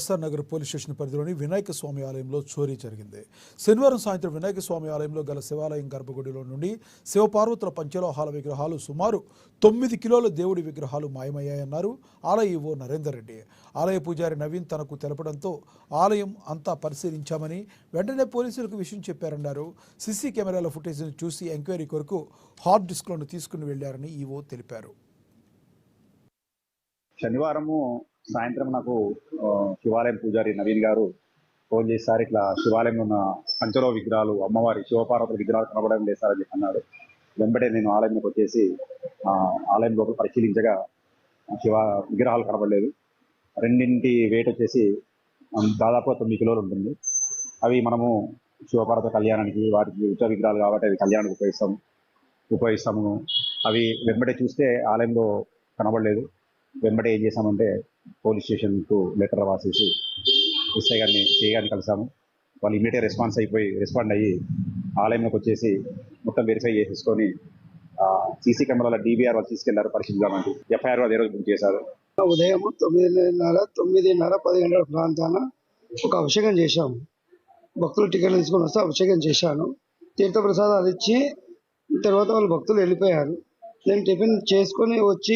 SR Nagar police station పరిధిలోని వినాయక స్వామి ఆలయంలో చోరీ జరిగింది. శనివారం సాయంత్రం వినాయక స్వామి ఆలయంలో గల శివాలయం గర్భగుడిలో నుండి శివపార్వతుల పంచలోహాల విగ్రహాలు సుమారు 9 కిలోల దేవుడి విగ్రహాలు మాయమయ్యాయన్నారు ఆలయ ఈవో నరేందర్ రెడ్డి. ఆలయ పూజారి నవీన్ తనకు తెలపడంతో ఆలయం అంతా పరిశీలించామని వెంటనే పోలీసులకు విషయం చెప్పారన్నారు. సీసీ కెమెరాల ఫుటేజ్ను చూసి ఎంక్వైరీ కొరకు హార్డ్ డిస్క్లను తీసుకుని వెళ్లారని ఈవో తెలిపారు. శనివారము సాయంత్రం నాకు శివాలయం పూజారి నవీన్ గారు ఫోన్ చేశారు. ఇట్లా శివాలయంలో ఉన్న పంచలో విగ్రహాలు, అమ్మవారి శివపార్వతుల విగ్రహాలు కనబడడం లేదు సార్ అని చెప్పి అన్నాడు. వెంబడే నేను ఆలయంలోకి వచ్చేసి ఆలయం లోపల పరిశీలించగా విగ్రహాలు కనబడలేదు. రెండింటి వెయిట్ వచ్చేసి దాదాపు 9 కిలోలు ఉంటుంది. అవి మనము శివపార్వత కళ్యాణానికి వాటికి ఉత్సవ విగ్రహాలు కాబట్టి అవి కళ్యాణానికి ఉపయోగిస్తాము. అవి వెంబడే చూస్తే ఆలయంలో కనబడలేదు. వెంబడే ఏం చేశామంటే పోలీస్ స్టేషన్కు లెటర్ రాసేసి ఎస్ఐ గారిని సిఐ గారిని కలిసాము. వాళ్ళు ఇమీడియట్గా రెస్పాండ్ అయ్యి ఆలయంలోకి వచ్చేసి మొత్తం వెరిఫై చేసేసుకొని సీసీ కెమెరాల DVR వాళ్ళు తీసుకెళ్లారు పరిశీలిద్దామని. FIR అదే రోజు బుక్ చేశారు. ఉదయం 9:30-10 గంటల ప్రాంతాన ఒక అభిషేకం చేశాము. భక్తులు టికెట్లు తీసుకొని వస్తే అభిషేకం చేశాను. తీర్థప్రసాదాలు ఇచ్చి తర్వాత వాళ్ళు భక్తులు వెళ్ళిపోయారు. నేను టిఫిన్ చేసుకొని వచ్చి